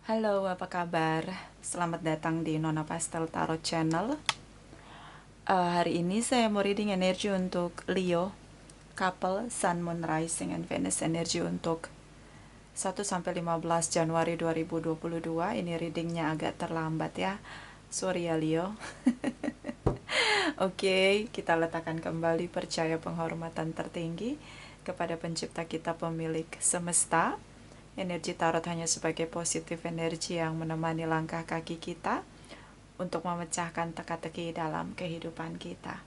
Halo, apa kabar? Selamat datang di Nona Pastel Tarot Channel. Hari ini saya mau reading energi untuk Leo, couple, Sun, Moon, Rising, and Venus. Energi untuk 1-15 Januari 2022. Ini readingnya agak terlambat ya. Sorry ya Leo. Oke, kita letakkan kembali percaya penghormatan tertinggi kepada pencipta kita, pemilik semesta. Energi tarot hanya sebagai positif energi yang menemani langkah kaki kita untuk memecahkan teka-teki dalam kehidupan kita.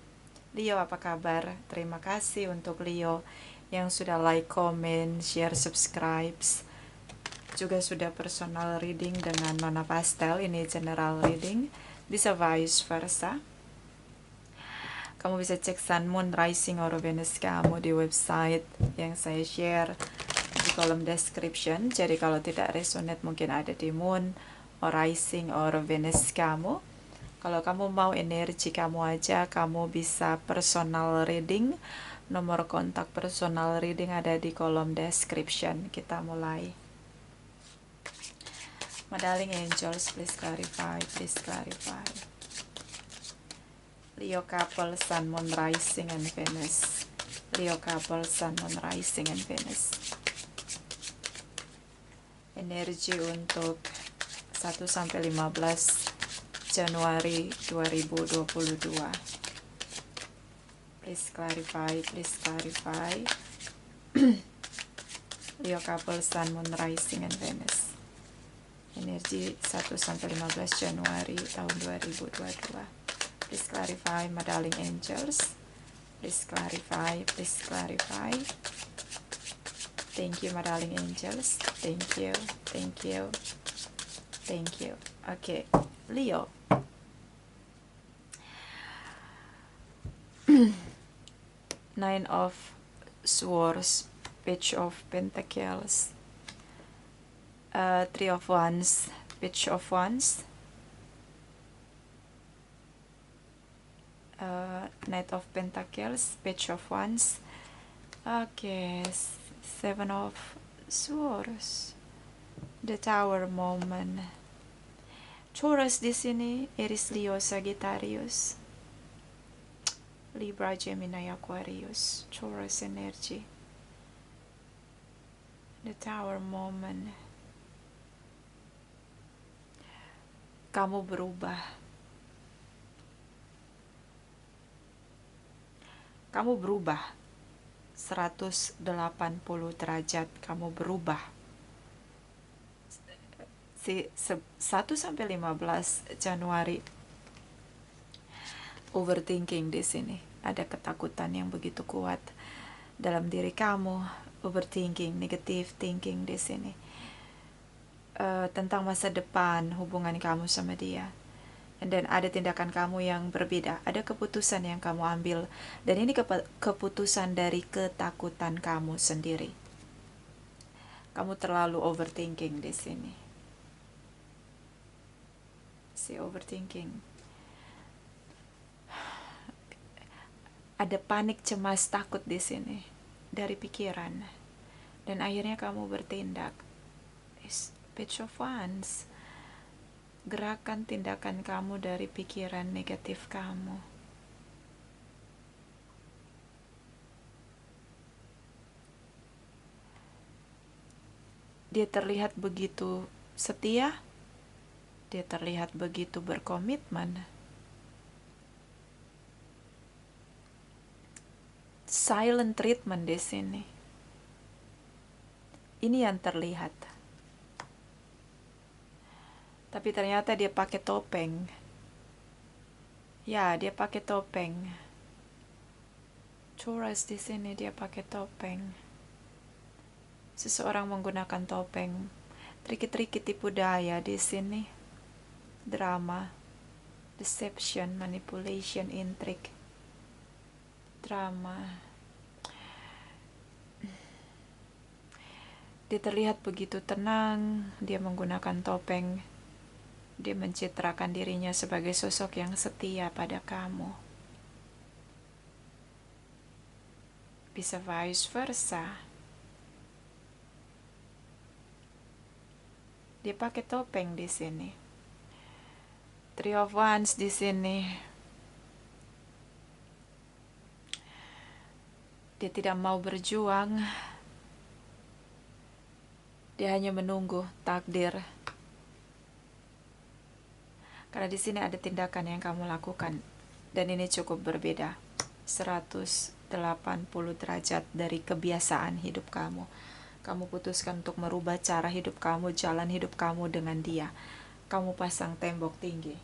Leo, apa kabar? Terima kasih untuk Leo yang sudah like, comment, share, subscribe. Juga sudah personal reading dengan Nona Pastel. Ini general reading, bisa vice versa. Kamu bisa cek Sun, Moon, Rising, or Venus kamu di website yang saya share di kolom description. Jadi kalau tidak resonate mungkin ada di Moon, or Rising, or Venus kamu. Kalau kamu mau energi kamu aja, kamu bisa personal reading. Nomor kontak personal reading ada di kolom description. Kita mulai. My darling angels, please clarify, please clarify. Leo couple, Sun, Moon, Rising, and Venus. Leo couple, Sun, Moon, Rising, and Venus. Energi untuk 1-15 Januari 2022. Please clarify, please clarify. Leo couple, Sun, Moon, Rising, and Venus. Energi 1-15 Januari tahun 2022. Please clarify, my darling angels. Please clarify, please clarify. Thank you, my darling angels. Thank you, thank you, thank you. Okay, Leo. Nine of Swords, Page of Pentacles, Three of Wands, Page of Wands, Knight of Pentacles, Page of Wands. Okay, Seven of Swords, The Tower moment. Taurus di sini, Aries, Leo, Sagittarius, Libra, Gemini, Aquarius. Taurus energy. The Tower moment. Kamu berubah. Kamu berubah 180 derajat. Kamu berubah. 1-15 Januari. Overthinking di sini. Ada ketakutan yang begitu kuat dalam diri kamu. Overthinking, negative thinking di sini. Tentang masa depan hubungan kamu sama dia. Dan ada tindakan kamu yang berbeda, ada keputusan yang kamu ambil, dan ini keputusan dari ketakutan kamu sendiri. Kamu terlalu overthinking di sini. Si overthinking. Ada panik, cemas, takut di sini dari pikiran, dan akhirnya kamu bertindak. Page of Wands. Gerakan tindakan kamu dari pikiran negatif kamu. Dia terlihat begitu setia, dia terlihat begitu berkomitmen. Silent treatment di sini. Ini yang terlihat. Tapi ternyata dia pakai topeng. Ya, dia pakai topeng. Taurus di sini dia pakai topeng. Seseorang menggunakan topeng. Triki-triki tipu daya di sini. Drama, deception, manipulation, intrigue. Drama. Dia terlihat begitu tenang. Dia menggunakan topeng. Dia mencitrakan dirinya sebagai sosok yang setia pada kamu. Bisa vice versa. Dia pakai topeng di sini. Three of Wands di sini. Dia tidak mau berjuang. Dia hanya menunggu takdir. Karena di sini ada tindakan yang kamu lakukan. Dan ini cukup berbeda. 180 derajat dari kebiasaan hidup kamu. Kamu putuskan untuk merubah cara hidup kamu, jalan hidup kamu dengan dia. Kamu pasang tembok tinggi.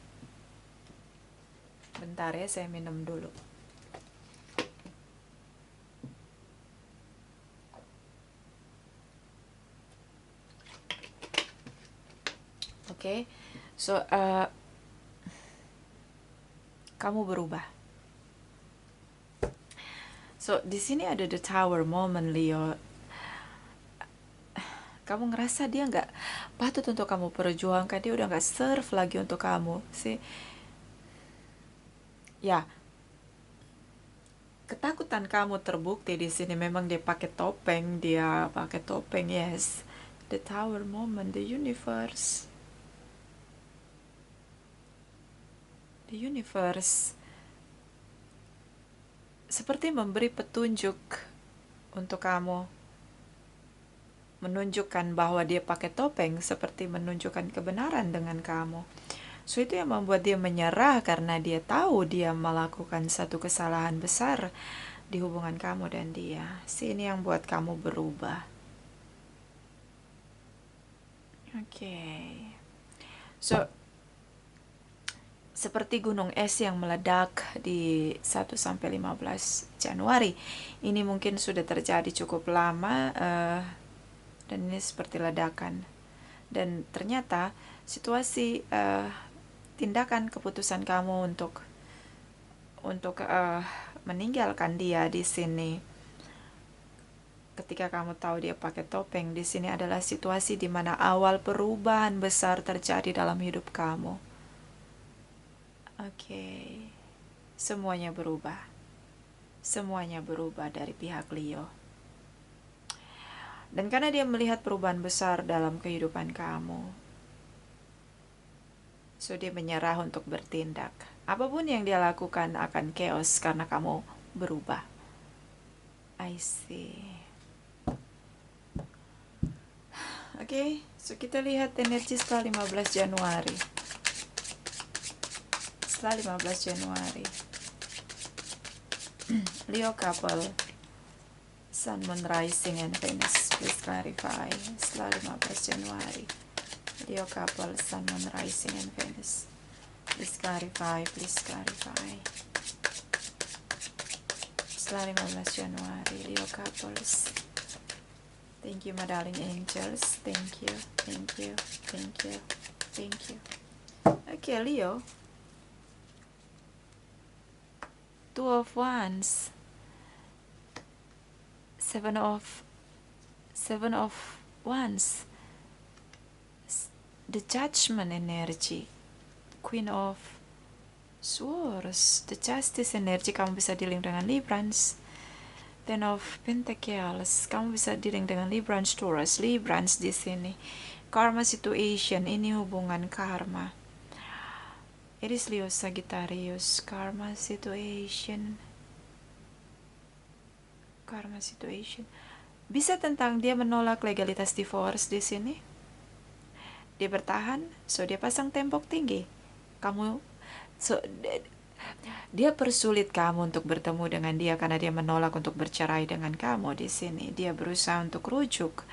Bentar ya, saya minum dulu. Oke, so kamu berubah. So di sini ada the tower moment, Leo. Kamu ngerasa dia nggak patut untuk kamu perjuangkan, dia udah nggak serve lagi untuk kamu sih. Ya, ketakutan kamu terbukti di sini. Memang dia pakai topeng, yes. The tower moment, the universe seperti memberi petunjuk untuk kamu, menunjukkan bahwa dia pakai topeng, seperti menunjukkan kebenaran dengan kamu. So itu yang membuat dia menyerah, karena dia tahu dia melakukan satu kesalahan besar di hubungan kamu dan dia. Ini yang buat kamu berubah. Oke. So seperti gunung es yang meledak di 1-15 Januari. Ini mungkin sudah terjadi cukup lama, dan ini seperti ledakan. Dan ternyata situasi, tindakan keputusan kamu untuk meninggalkan dia di sini, ketika kamu tahu dia pakai topeng di sini, adalah situasi di mana awal perubahan besar terjadi dalam hidup kamu. Oke. Semuanya berubah. Semuanya berubah dari pihak Leo. Dan karena dia melihat perubahan besar dalam kehidupan kamu, so dia menyerah untuk bertindak. Apapun yang dia lakukan akan chaos karena kamu berubah. I see. Oke, so kita lihat energi setelah 15 Januari. Setelah 15 Januari. Leo couple, Sun, Moon, Rising, and Venus. Please clarify. Setelah 15 Januari. Leo couple, Sun, Moon, Rising, and Venus. Please clarify, please clarify. Setelah 15 Januari, Leo couples. Thank you, my darling angels. Thank you, thank you, thank you, thank you. Okay, Leo. Two of Wands. Seven of Wands. The Judgment energy. Queen of Swords. The Justice energy. Kamu bisa dealing dengan Librans. Ten of Pentacles. Kamu bisa dealing dengan Librans, Taurus. Librans di sini. Karma situation. Ini hubungan karma. Aries, Leo, Sagittarius. Karma situation. Karma situation. Bisa tentang dia menolak legalitas divorce di sini. Dia bertahan, so dia pasang tembok tinggi. Dia persulit kamu untuk bertemu dengan dia karena dia menolak untuk bercerai dengan kamu di sini. Dia berusaha untuk rujuk.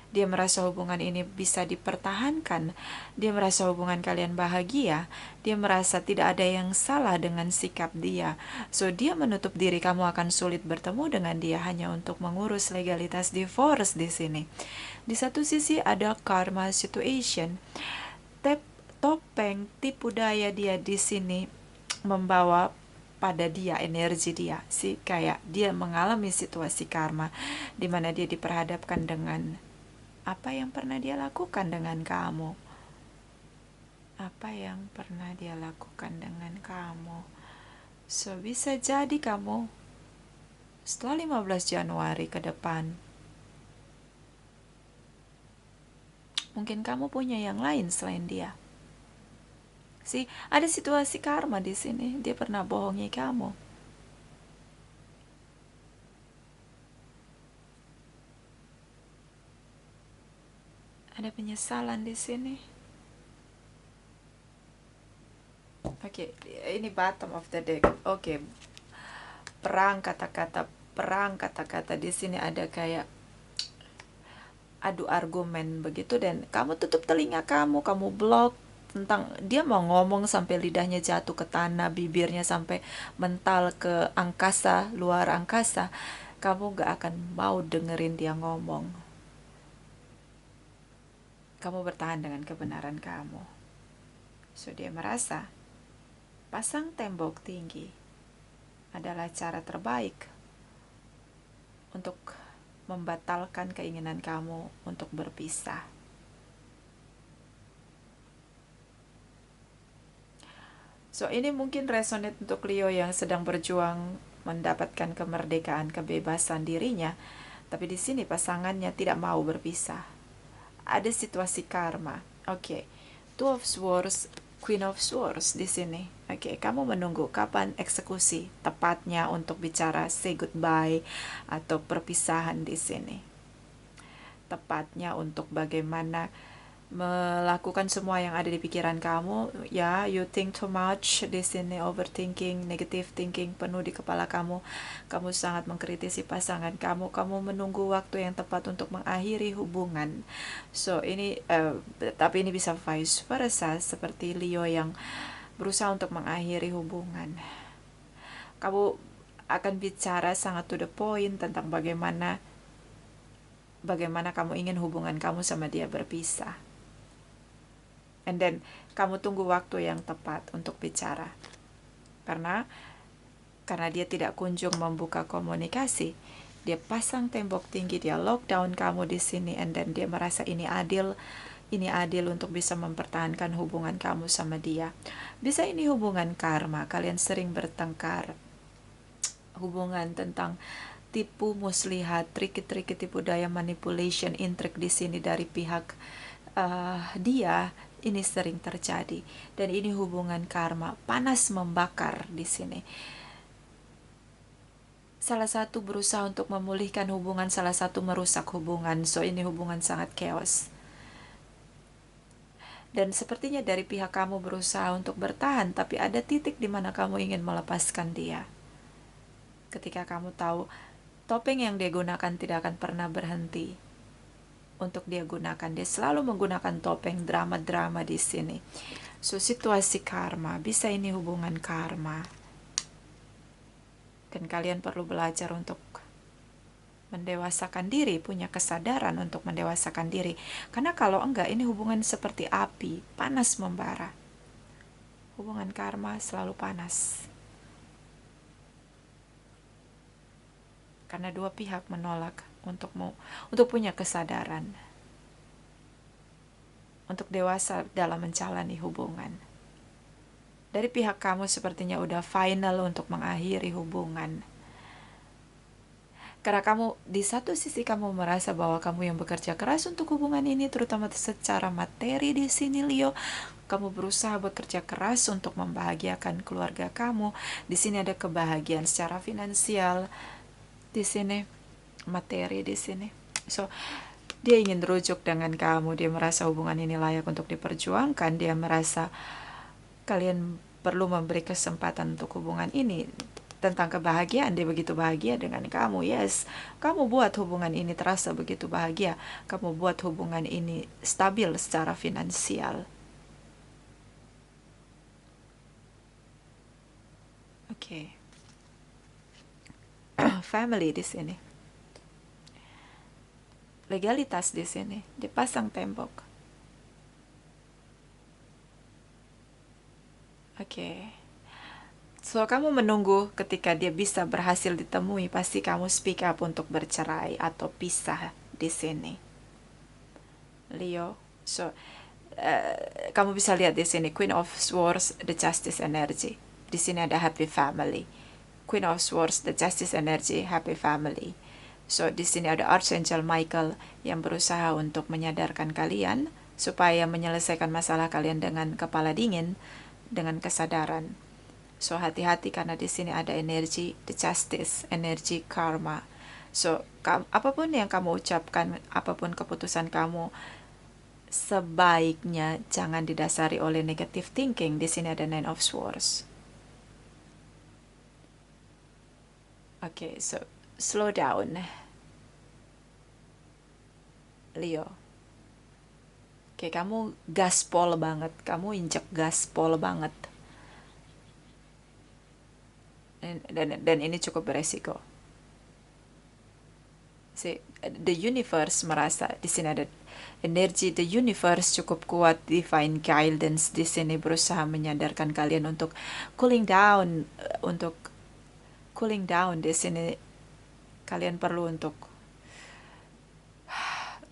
Dia merasa hubungan ini bisa dipertahankan. Dia merasa hubungan kalian bahagia. Dia merasa tidak ada yang salah dengan sikap dia. So dia menutup diri, kamu akan sulit bertemu dengan dia hanya untuk mengurus legalitas divorce di sini. Di satu sisi ada karma situation. Topeng tipu daya dia di sini membawa pada dia energi dia sih, kayak dia mengalami situasi karma di mana dia diperhadapkan dengan apa yang pernah dia lakukan dengan kamu. Apa yang pernah dia lakukan dengan kamu. So bisa jadi kamu setelah 15 Januari ke depan Mungkin kamu punya yang lain selain dia. Ada situasi karma di sini. Dia pernah bohongi kamu. Ada penyesalan di sini. Oke, ini bottom of the deck. Oke. Perang kata-kata di sini ada kayak adu argumen begitu, dan kamu tutup telinga kamu blok tentang dia mau ngomong sampai lidahnya jatuh ke tanah, bibirnya sampai mental ke angkasa, luar angkasa. Kamu gak akan mau dengerin dia ngomong. Kamu bertahan dengan kebenaran kamu. So dia merasa pasang tembok tinggi adalah cara terbaik untuk membatalkan keinginan kamu untuk berpisah. So ini mungkin resonate untuk Leo yang sedang berjuang mendapatkan kemerdekaan, kebebasan dirinya, tapi di sini pasangannya tidak mau berpisah. Ada situasi karma. Oke. Two of Swords, Queen of Swords di sini. Oke, kamu menunggu kapan eksekusi tepatnya untuk bicara say goodbye atau perpisahan di sini. Tepatnya untuk bagaimana melakukan semua yang ada di pikiran kamu. Ya, you think too much di sini, overthinking, negative thinking penuh di kepala kamu. Kamu sangat mengkritisi pasangan kamu. Kamu menunggu waktu yang tepat untuk mengakhiri hubungan. So ini tapi ini bisa vice versa, seperti Leo yang berusaha untuk mengakhiri hubungan. Kamu akan bicara sangat to the point tentang bagaimana kamu ingin hubungan kamu sama dia berpisah. And then kamu tunggu waktu yang tepat untuk bicara. Karena dia tidak kunjung membuka komunikasi. Dia pasang tembok tinggi, dia lockdown kamu di sini, and then dia merasa ini adil untuk bisa mempertahankan hubungan kamu sama dia. Bisa ini hubungan karma, kalian sering bertengkar. Hubungan tentang tipu muslihat, trik-trik, tipu daya, manipulation, intrik di sini dari pihak dia, ini sering terjadi. Dan ini hubungan karma, panas membakar di sini. Salah satu berusaha untuk memulihkan hubungan, salah satu merusak hubungan. So ini hubungan sangat chaos. Dan sepertinya dari pihak kamu berusaha untuk bertahan, tapi ada titik di mana kamu ingin melepaskan dia. Ketika kamu tahu topeng yang dia gunakan tidak akan pernah berhenti untuk dia gunakan. Dia selalu menggunakan topeng, drama-drama di sini. So situasi karma, bisa ini hubungan karma. Dan kalian perlu belajar untuk mendewasakan diri, punya kesadaran untuk mendewasakan diri. Karena kalau enggak, ini hubungan seperti api, panas membara. Hubungan karma selalu panas. Karena dua pihak menolak untuk punya kesadaran, untuk dewasa dalam menjalani hubungan. Dari pihak kamu sepertinya udah final untuk mengakhiri hubungan. Karena kamu di satu sisi kamu merasa bahwa kamu yang bekerja keras untuk hubungan ini, terutama secara materi di sini Leo. Kamu berusaha bekerja keras untuk membahagiakan keluarga kamu. Di sini ada kebahagiaan secara finansial. Di sini materi di sini. So dia ingin rujuk dengan kamu. Dia merasa hubungan ini layak untuk diperjuangkan. Dia merasa kalian perlu memberi kesempatan untuk hubungan ini. Tentang kebahagiaan, dia begitu bahagia dengan kamu. Yes, kamu buat hubungan ini terasa begitu bahagia. Kamu buat hubungan ini stabil secara finansial. Oke. Family di sini. Legalitas di sini, dipasang tembok. Oke. So kamu menunggu ketika dia bisa berhasil ditemui, pasti kamu speak up untuk bercerai atau pisah di sini. Leo. So kamu bisa lihat di sini Queen of Swords, the Justice energy. Di sini ada happy family. Queen of Swords, the Justice energy, happy family. So di sini ada Archangel Michael yang berusaha untuk menyadarkan kalian supaya menyelesaikan masalah kalian dengan kepala dingin, dengan kesadaran. So hati-hati karena di sini ada energi the justice, energi karma. So apapun yang kamu ucapkan, apapun keputusan kamu, sebaiknya jangan didasari oleh negative thinking. Di sini ada Nine of Swords. Oke, so slow down, Leo. Oke, kamu gaspol banget, kamu injek gaspol banget. Dan ini cukup beresiko. See, the universe merasa di sini ada energi the universe cukup kuat, divine guidance di sini berusaha menyadarkan kalian untuk cooling down, di sini kalian perlu untuk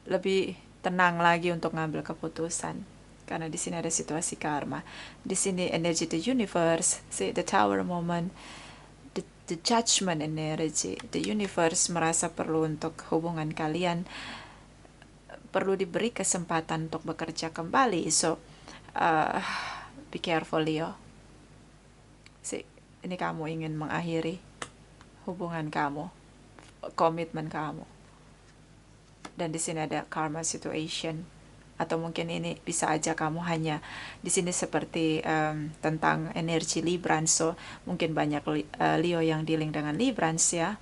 lebih tenang lagi untuk ngambil keputusan karena di sini ada situasi karma. Di sini energi the universe, see the tower moment, the judgment energy. The universe merasa perlu untuk hubungan kalian perlu diberi kesempatan untuk bekerja kembali. So be careful, Leo. Ini kamu ingin mengakhiri hubungan kamu, komitmen kamu. Dan di sini ada karma situation. Atau mungkin ini bisa aja kamu hanya di sini seperti tentang energi Librans. So mungkin banyak Leo yang dealing dengan Librans ya.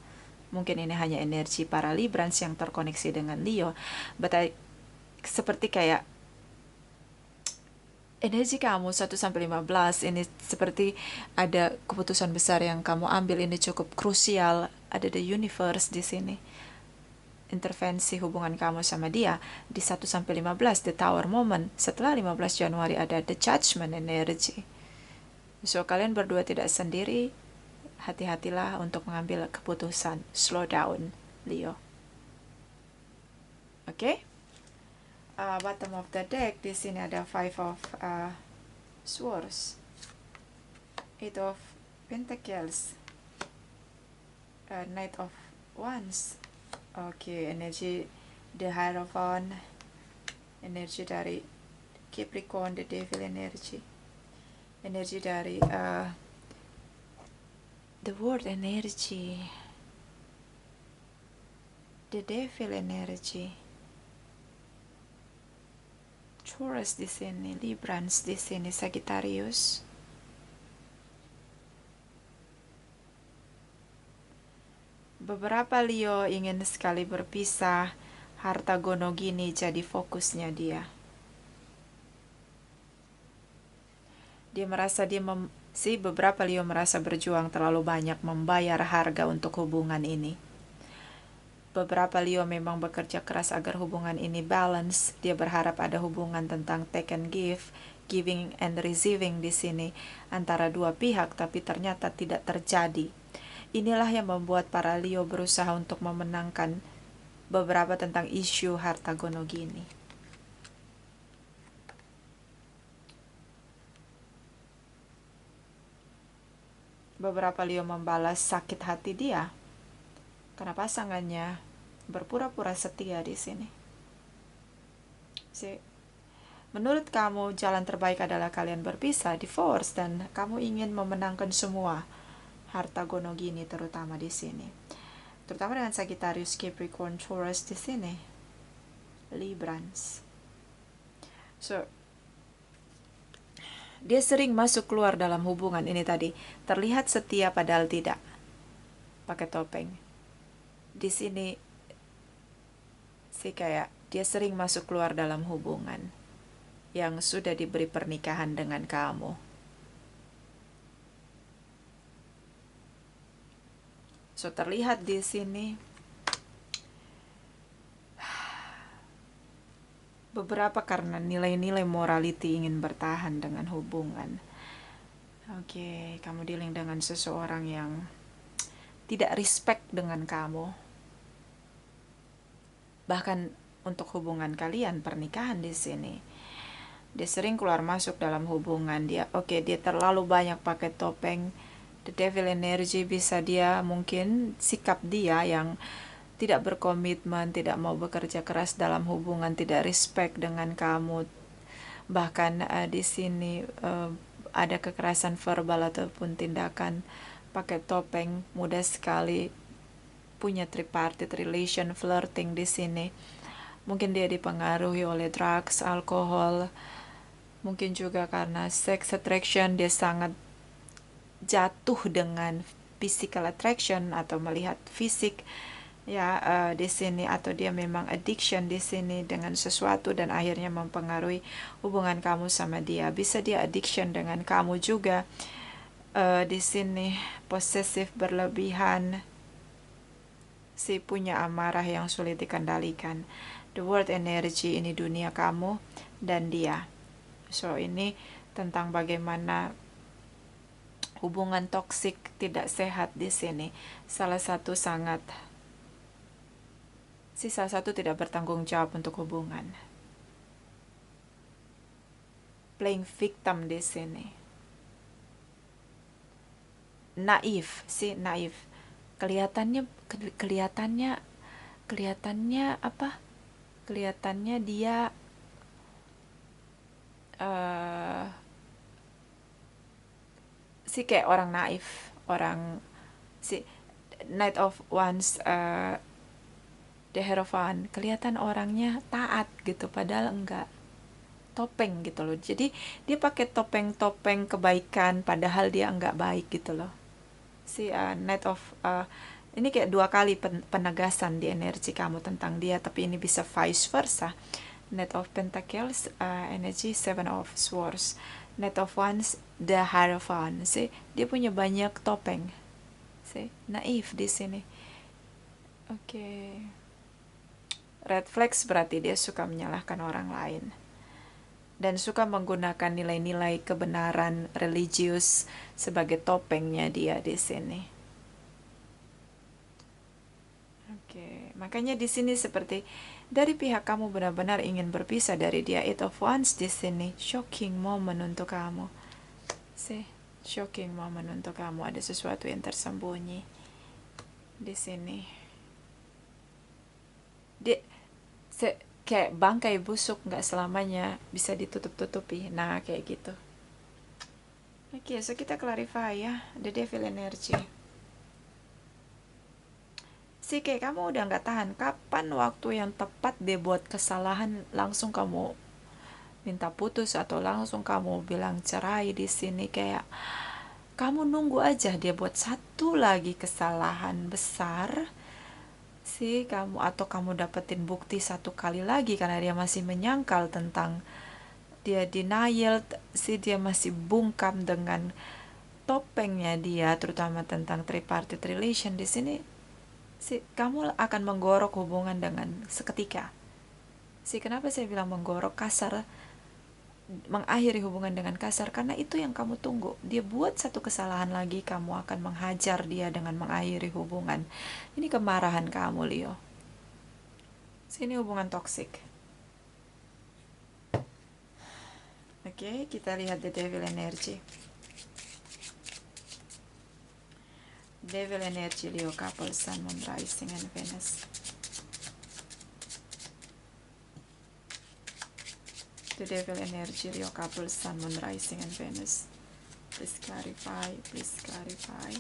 Mungkin ini hanya energi para Librans yang terkoneksi dengan Leo. But seperti kayak energi kamu 1-15 ini seperti ada keputusan besar yang kamu ambil, ini cukup krusial. Ada the universe di sini. Intervensi hubungan kamu sama dia di 1-15 the tower moment. Setelah 15 Januari ada the judgment energy. So kalian berdua tidak sendiri. Hati-hatilah untuk mengambil keputusan. Slow down, Leo. Oke? Bottom of the deck di sini ada Five of Swords, Eight of Pentacles, Knight of Wands. Oke, energi the Hierophant, energi dari Capricorn, the Devil energy, energi dari the World energy, the Devil energy, Taurus di sini, Librans di sini, Sagittarius. Beberapa Leo ingin sekali berpisah, harta gono gini jadi fokusnya dia. Dia merasa beberapa Leo merasa berjuang terlalu banyak membayar harga untuk hubungan ini. Beberapa Leo memang bekerja keras agar hubungan ini balance. Dia berharap ada hubungan tentang take and give, giving and receiving di sini antara dua pihak, tapi ternyata tidak terjadi. Inilah yang membuat para Leo berusaha untuk memenangkan beberapa tentang isu harta gono gini. Beberapa Leo membalas sakit hati dia karena pasangannya berpura-pura setia di sini. Menurut kamu jalan terbaik adalah kalian berpisah, divorce, dan kamu ingin memenangkan semua harta gono gini, terutama di sini. Terutama dengan Sagittarius, Capricorn, Taurus di sini. Librans. So, dia sering masuk keluar dalam hubungan ini tadi. Terlihat setia padahal tidak. Pakai topeng. Di sini kayak dia sering masuk keluar dalam hubungan yang sudah diberi pernikahan dengan kamu. So terlihat di sini beberapa karena nilai-nilai morality ingin bertahan dengan hubungan. Oke, kamu dealing dengan seseorang yang tidak respect dengan kamu. Bahkan untuk hubungan kalian, pernikahan di sini. Dia sering keluar masuk dalam hubungan dia. Dia terlalu banyak pakai topeng. The Devil energy bisa dia mungkin sikap dia yang tidak berkomitmen, tidak mau bekerja keras dalam hubungan, tidak respect dengan kamu. Bahkan di sini ada kekerasan verbal ataupun tindakan pakai topeng, mudah sekali punya tripartite relation, flirting di sini. Mungkin dia dipengaruhi oleh drugs, alkohol, mungkin juga karena sex attraction, dia sangat jatuh dengan physical attraction atau melihat fisik ya di sini, atau dia memang addiction di sini dengan sesuatu dan akhirnya mempengaruhi hubungan kamu sama dia. Bisa dia addiction dengan kamu juga di sini, posesif berlebihan, si punya amarah yang sulit dikendalikan. The world energy ini dunia kamu dan dia. So ini tentang bagaimana hubungan toksik tidak sehat di sini. Salah satu tidak bertanggung jawab untuk hubungan. Playing victim di sini. Naif, naif. Kelihatannya apa? Kelihatannya dia kayak orang naif, orang Knight of Wands, the Hierophant, kelihatan orangnya taat gitu, padahal enggak. Topeng gitu loh. Jadi dia pakai topeng kebaikan, padahal dia enggak baik gitu loh. Knight of ini kayak dua kali penegasan di energi kamu tentang dia, tapi ini bisa vice versa. Knight of Pentacles, energy Seven of Swords. Knight of Wands, the Hierophant. Dia punya banyak topeng. Naif di sini. Oke. Red flags berarti dia suka menyalahkan orang lain dan suka menggunakan nilai-nilai kebenaran religius sebagai topengnya dia di sini. Oke, makanya di sini seperti dari pihak kamu benar-benar ingin berpisah dari dia. Eight of Wands di sini, shocking moment untuk kamu. Shocking moment untuk kamu, ada sesuatu yang tersembunyi di sini. Kayak bangkai busuk, nggak selamanya bisa ditutup-tutupi. Nah, kayak gitu. Oke, so kita clarify ya, the devil energy. Kayak kamu udah nggak tahan. Kapan waktu yang tepat dia buat kesalahan, langsung kamu minta putus atau langsung kamu bilang cerai di sini. Kayak kamu nunggu aja dia buat satu lagi kesalahan besar, kamu, atau kamu dapetin bukti satu kali lagi karena dia masih menyangkal tentang, dia denial, dia masih bungkam dengan topengnya dia, terutama tentang tripartite relation di sini. Kamu akan menggorok hubungan dengan seketika. Kenapa saya bilang menggorok, kasar, mengakhiri hubungan dengan kasar, karena itu yang kamu tunggu. Dia buat satu kesalahan lagi, kamu akan menghajar dia dengan mengakhiri hubungan. Ini kemarahan kamu, Leo. Ini hubungan toksik. Oke, kita lihat the devil energy. Devil energy, Leo couple, Sun, Moon, Rising, and Venus. The devil energy, Leo couple, Sun, Moon, Rising, and Venus. Please clarify, please clarify.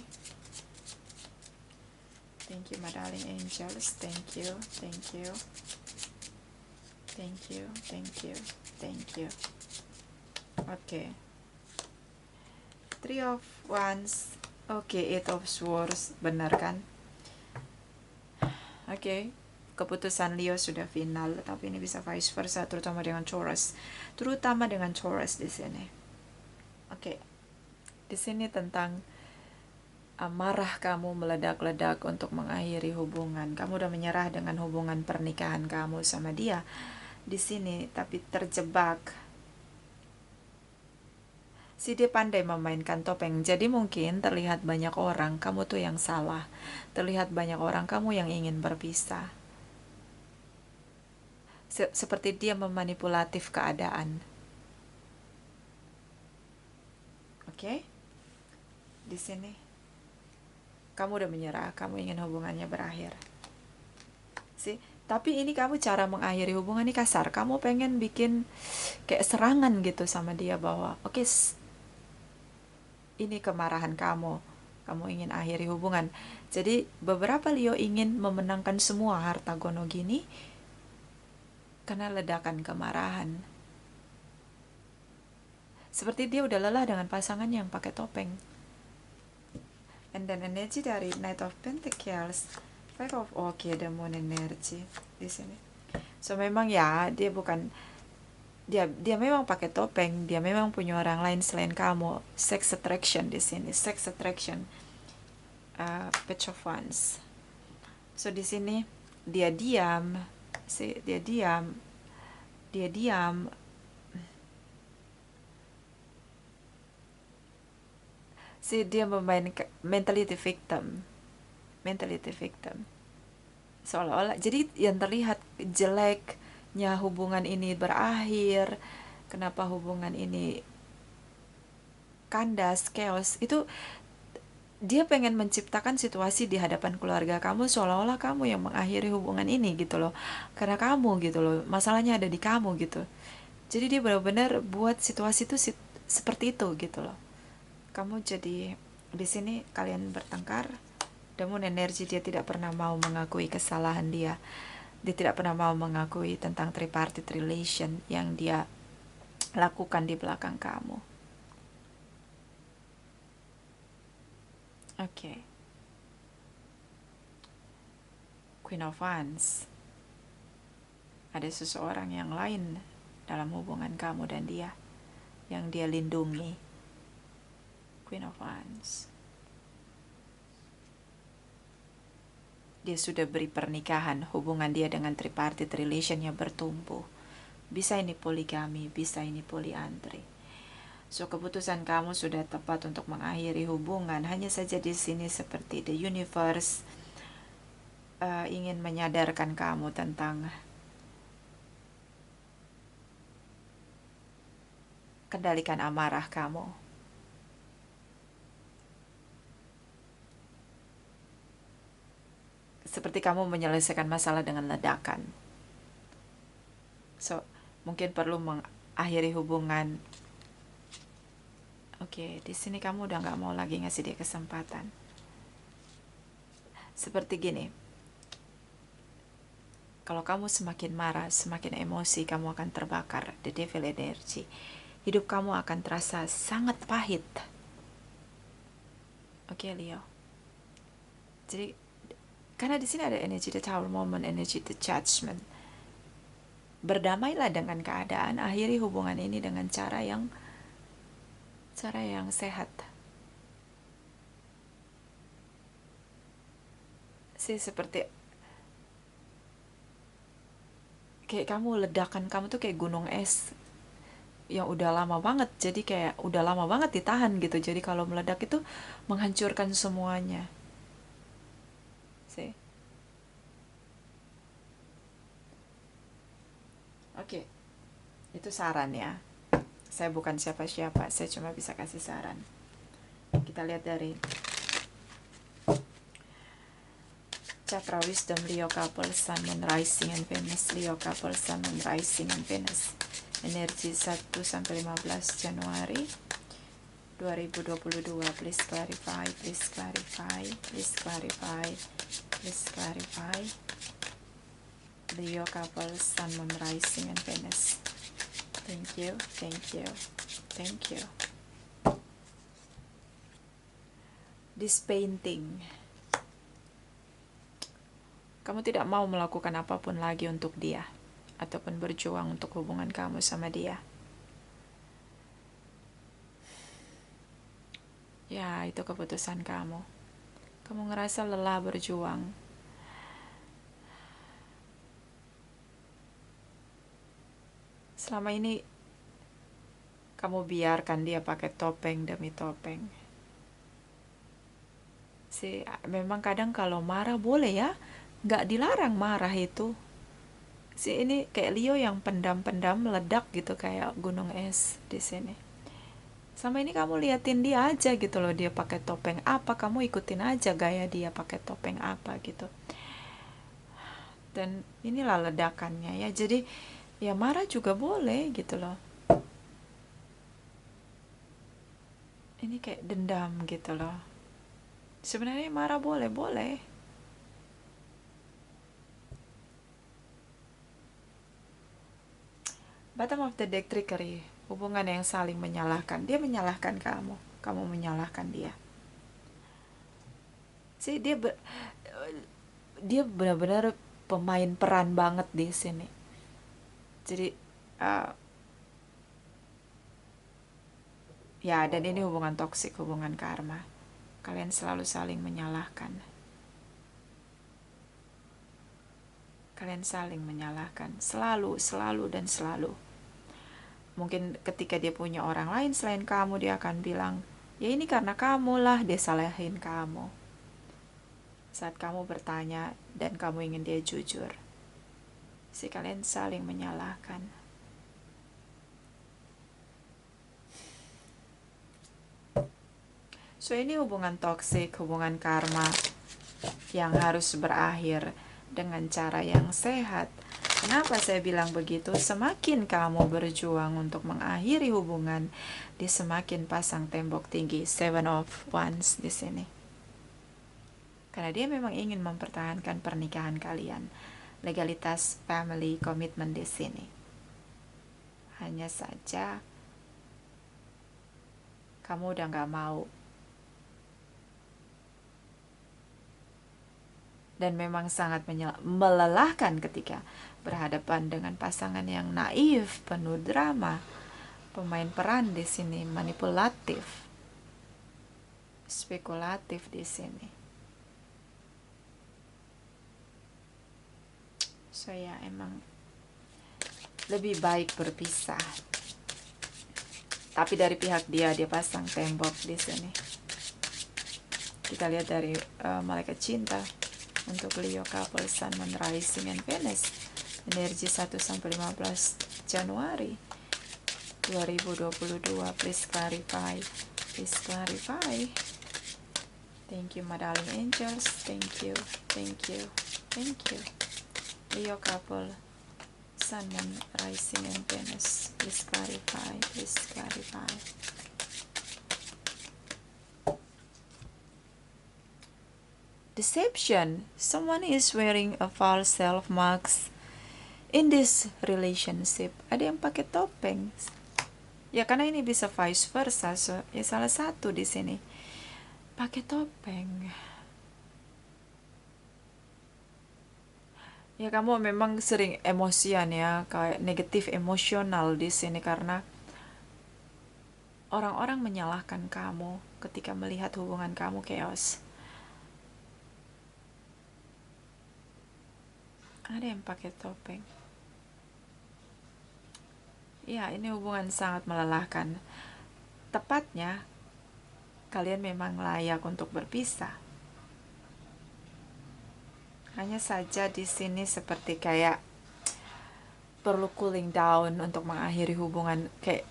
Thank you, my darling angels. Thank you, thank you. Thank you, thank you, thank you. Oke. Three of Wands. Oke, Eight of Swords. Benar kan? Oke. Keputusan Leo sudah final, tapi ini bisa vice versa, terutama dengan Taurus. Terutama dengan Taurus di sini. Oke. Di sini tentang amarah kamu meledak-ledak untuk mengakhiri hubungan. Kamu udah menyerah dengan hubungan pernikahan kamu sama dia di sini, tapi terjebak. Dia pandai memainkan topeng. Jadi mungkin terlihat banyak orang kamu tuh yang salah. Terlihat banyak orang kamu yang ingin berpisah. Seperti dia memanipulatif keadaan. Oke? Di sini kamu udah menyerah, kamu ingin hubungannya berakhir. sih. Tapi ini kamu cara mengakhiri hubungan ini kasar. Kamu pengen bikin kayak serangan gitu sama dia bahwa oke, ini kemarahan kamu. Kamu ingin akhiri hubungan. Jadi beberapa Leo ingin memenangkan semua harta gono gini karena ledakan kemarahan. Seperti dia udah lelah dengan pasangannya yang pakai topeng. And then energi dari Knight of Pentacles, Five of The Moon energy di sini. So memang ya dia bukan dia memang pakai topeng, dia memang punya orang lain selain kamu. Sex attraction di sini, sex attraction. Page of Wands. So di sini dia diam, dia diam. Dia memainkan mentality victim. Seolah-olah jadi yang terlihat jeleknya hubungan ini berakhir, kenapa hubungan ini kandas, chaos, itu dia pengen menciptakan situasi di hadapan keluarga kamu seolah-olah kamu yang mengakhiri hubungan ini gitu loh, karena kamu gitu loh, masalahnya ada di kamu gitu. Jadi dia benar-benar buat situasi itu seperti itu gitu loh. Kamu jadi di sini kalian bertengkar, namun energi dia tidak pernah mau mengakui kesalahan dia. Dia tidak pernah mau mengakui tentang tripartite relation yang dia lakukan di belakang kamu. Oke. Queen of Wands. Ada seseorang yang lain dalam hubungan kamu dan dia yang dia lindungi. Queen of Wands. Dia sudah beri pernikahan, hubungan dia dengan tripartite relationnya bertumbuh. Bisa ini poligami, bisa ini poliandri. So keputusan kamu sudah tepat untuk mengakhiri hubungan. Hanya saja di sini seperti the universe ingin menyadarkan kamu tentang kendalikan amarah kamu. Seperti kamu menyelesaikan masalah dengan ledakan. So, mungkin perlu mengakhiri hubungan. Oke, di sini kamu udah gak mau lagi ngasih dia kesempatan. Seperti gini. Kalau kamu semakin marah, semakin emosi, kamu akan terbakar. The devil energy. Hidup kamu akan terasa sangat pahit. Oke, Leo. Jadi karena di sini ada energi the Tower moment, energi the Judgment. Berdamailah dengan keadaan, akhiri hubungan ini dengan cara yang sehat. Seperti kayak kamu, ledakan kamu tuh kayak gunung es yang udah lama banget, jadi kayak udah lama banget ditahan gitu. Jadi kalau meledak itu menghancurkan semuanya. Oke, itu saran ya. Saya bukan siapa-siapa, saya cuma bisa kasih saran. Kita lihat dari Chakra Wisdom, Leo couple, Sun, Moon, Rising, and Venus. Leo couple, Sun, Moon, Rising, and Venus. Energi 1-15 Januari 2022. Please clarify, please clarify, please clarify, please clarify. Leo couple, Sun, Moon, Rising, and Venus. Thank you, thank you, thank you. This painting. Kamu tidak mau melakukan apapun lagi untuk dia, ataupun berjuang untuk hubungan kamu sama dia. Ya, itu keputusan kamu. Kamu ngerasa lelah berjuang. Selama ini kamu biarkan dia pakai topeng demi topeng. Memang kadang kalau marah boleh ya, nggak dilarang marah itu. Ini kayak Leo yang pendam-pendam meledak gitu kayak gunung es di sini. Sama ini kamu liatin dia aja gitu loh, dia pakai topeng apa, kamu ikutin aja gaya dia pakai topeng apa gitu. Dan inilah ledakannya ya. Jadi ya marah juga boleh gitu loh. Ini kayak dendam gitu loh. Sebenarnya marah boleh. Bottom of the deck trickery, hubungan yang saling menyalahkan. Dia menyalahkan kamu, kamu menyalahkan dia. Sih dia benar-benar pemain peran banget di sini. Jadi ya, dan ini hubungan toksik, hubungan karma. Kalian selalu saling menyalahkan. Kalian saling menyalahkan, selalu dan selalu. Mungkin ketika dia punya orang lain selain kamu, dia akan bilang, ya ini karena kamu lah, dia salahin kamu. Saat kamu bertanya dan kamu ingin dia jujur, si kalian saling menyalahkan. So ini hubungan toksik, hubungan karma yang harus berakhir dengan cara yang sehat. Kenapa saya bilang begitu? Semakin kamu berjuang untuk mengakhiri hubungan, dia semakin pasang tembok tinggi. 7 of Wands di sini. Karena dia memang ingin mempertahankan pernikahan kalian. Legalitas, family, komitmen di sini. Hanya saja kamu udah gak mau. Dan memang sangat melelahkan ketika berhadapan dengan pasangan yang naif, penuh drama, pemain peran di sini, manipulatif, spekulatif di sini. So ya, emang lebih baik berpisah. Tapi dari pihak dia pasang tembok di sini. Kita lihat dari malaikat cinta untuk Leo couple, Sun, Moon, Rising, and Venus. Energi 1-15 Januari 2022. Please clarify. Please clarify. Thank you, my darling angels. Thank you. Thank you. Thank you. Leo couple, Sun, Moon, Rising, and Venus. Please clarify. Please clarify. Deception. Someone is wearing a false self mask in this relationship. Ada yang pakai topeng. Ya karena ini bisa vice versa. So, ya salah satu di sini pakai topeng. Ya kamu memang sering emosian ya, kayak negatif emosional di sini karena orang-orang menyalahkan kamu ketika melihat hubungan kamu chaos. Ada yang pakai topeng. Ya, ini hubungan sangat melelahkan. Tepatnya, kalian memang layak untuk berpisah. Hanya saja di sini seperti kayak perlu cooling down untuk mengakhiri hubungan. Kayak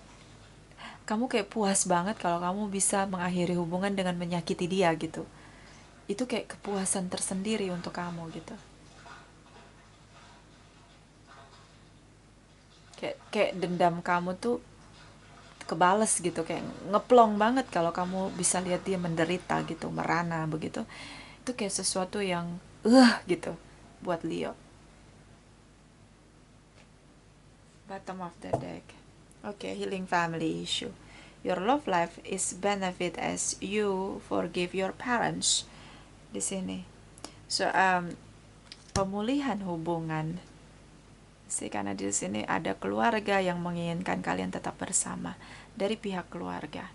kamu kayak puas banget kalau kamu bisa mengakhiri hubungan dengan menyakiti dia gitu. Itu kayak kepuasan tersendiri untuk kamu gitu. Kayak dendam kamu tuh kebales gitu, kayak ngeplong banget kalau kamu bisa lihat dia menderita gitu, merana begitu. Itu kayak sesuatu yang gitu buat Leo. Bottom of the deck. Okay, healing family issue. Your love life is benefit as you forgive your parents di sini. So pemulihan hubungan. Karena di sini ada keluarga yang menginginkan kalian tetap bersama dari pihak keluarga.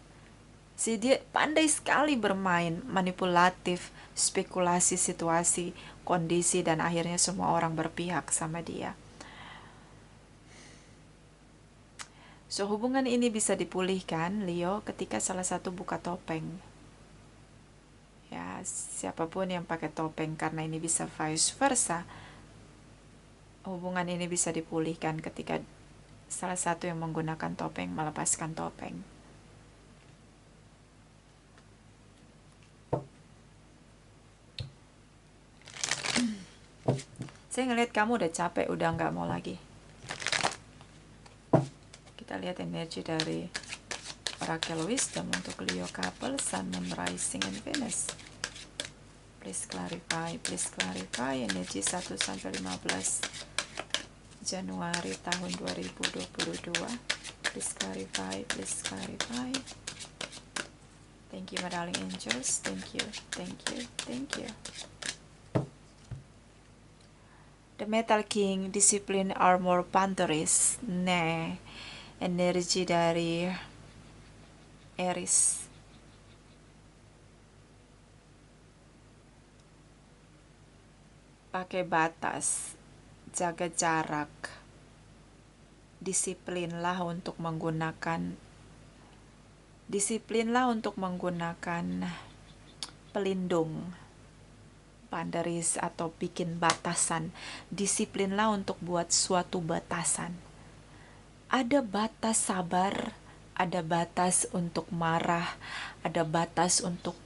Dia pandai sekali bermain manipulatif, spekulasi situasi, kondisi, dan akhirnya semua orang berpihak sama dia. So hubungan ini bisa dipulihkan, Leo, ketika salah satu buka topeng. Ya, siapapun yang pakai topeng, karena ini bisa vice versa. Hubungan ini bisa dipulihkan ketika salah satu yang menggunakan topeng melepaskan topeng. Saya ngelihat kamu udah capek, udah nggak mau lagi. Kita lihat energi dari Oracle Wisdom untuk Leo couple, Sun, Moon, Rising, and Venus. Please clarify energi 1 sampai 15 Januari tahun 2022. Please clarify. Thank you, my darling angels. Thank you. The Metal King, Discipline, Armor, Boundaries. Energi dari Aries. Pakai batas, jaga jarak, disiplinlah untuk menggunakan pelindung, boundaries atau bikin batasan. Disiplinlah untuk buat suatu batasan. Ada batas sabar, ada batas untuk marah, ada batas untuk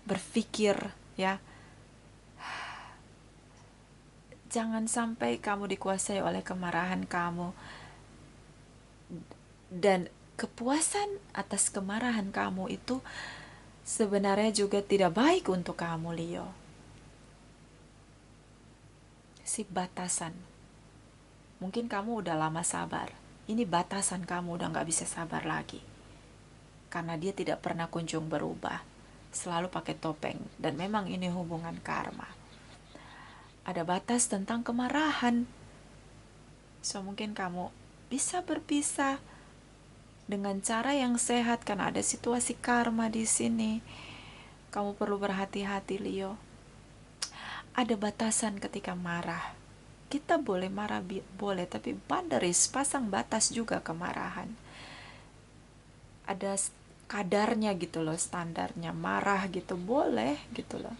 berpikir, ya. Jangan sampai kamu dikuasai oleh kemarahan kamu, dan kepuasan atas kemarahan kamu itu sebenarnya juga tidak baik untuk kamu, Leo. Si batasan. Mungkin kamu udah lama sabar. Ini batasan kamu udah gak bisa sabar lagi. Karena dia tidak pernah kunjung berubah. Selalu pakai topeng. Dan memang ini hubungan karma. Ada batas tentang kemarahan. So mungkin kamu bisa berpisah dengan cara yang sehat karena ada situasi karma di sini. Kamu perlu berhati-hati, Leo. Ada batasan ketika marah. Kita boleh marah, boleh, tapi boundaries, pasang batas juga kemarahan. Ada kadarnya gitu loh, standarnya. Marah gitu boleh gitu loh.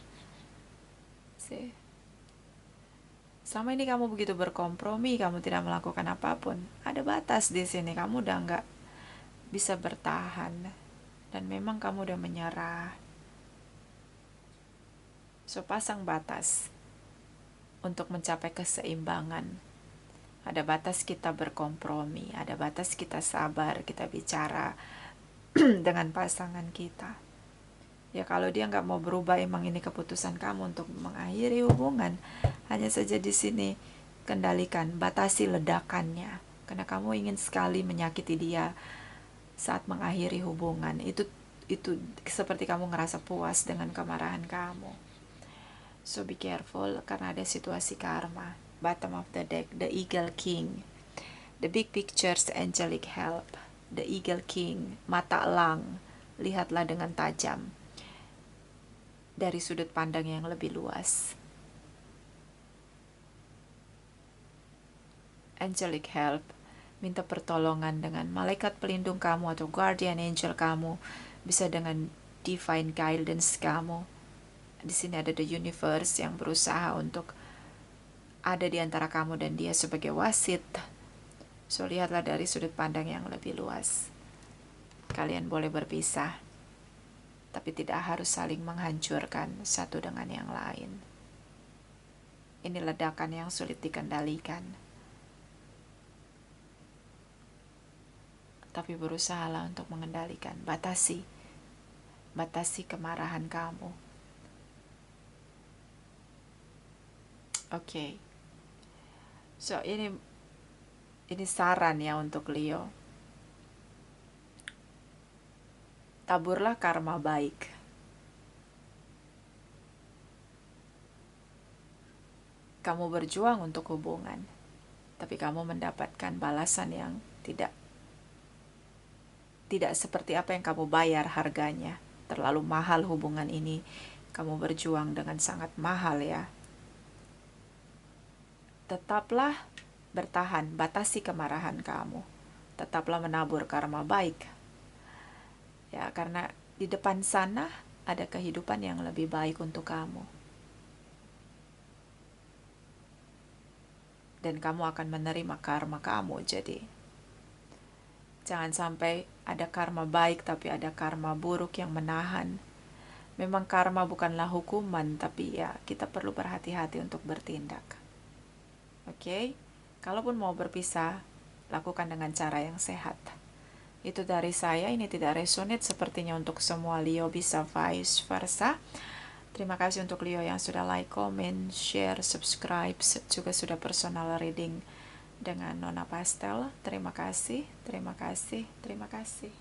Sama ini kamu begitu berkompromi, kamu tidak melakukan apapun. Ada batas di sini, kamu udah nggak bisa bertahan. Dan memang kamu udah menyerah. So pasang batas untuk mencapai keseimbangan. Ada batas kita berkompromi, ada batas kita sabar, kita bicara dengan pasangan kita. Ya kalau dia nggak mau berubah, emang ini keputusan kamu untuk mengakhiri hubungan. Hanya saja di sini kendalikan, batasi ledakannya. Karena kamu ingin sekali menyakiti dia saat mengakhiri hubungan. Itu seperti kamu ngerasa puas dengan kemarahan kamu. So be careful karena ada situasi karma. Bottom of the deck, the Eagle King. The big pictures, angelic help. The Eagle King, mata elang, lihatlah dengan tajam. Dari sudut pandang yang lebih luas. Angelic help, minta pertolongan dengan malaikat pelindung kamu atau guardian angel kamu, bisa dengan divine guidance kamu. Di sini ada the universe yang berusaha untuk ada di antara kamu dan dia sebagai wasit. So lihatlah dari sudut pandang yang lebih luas. Kalian boleh berpisah, tapi tidak harus saling menghancurkan satu dengan yang lain. Ini ledakan yang sulit dikendalikan. Tapi berusahalah untuk mengendalikan. Batasi kemarahan kamu. Oke. So ini saran ya untuk Leo. Taburlah karma baik. Kamu berjuang untuk hubungan, tapi kamu mendapatkan balasan yang tidak seperti apa yang kamu bayar harganya. Terlalu mahal hubungan ini. Kamu berjuang dengan sangat mahal ya. Tetaplah bertahan, batasi kemarahan kamu. Tetaplah menabur karma baik. Ya, karena di depan sana ada kehidupan yang lebih baik untuk kamu. Dan kamu akan menerima karma kamu. Jadi jangan sampai ada karma baik tapi ada karma buruk yang menahan. Memang karma bukanlah hukuman, tapi ya kita perlu berhati-hati untuk bertindak. Oke? Kalaupun mau berpisah, lakukan dengan cara yang sehat. Itu dari saya, ini tidak resonate sepertinya untuk semua Leo, bisa vice versa. Terima kasih untuk Leo yang sudah like, comment, share, subscribe, juga sudah personal reading dengan Nona Pastel. Terima kasih, terima kasih, terima kasih.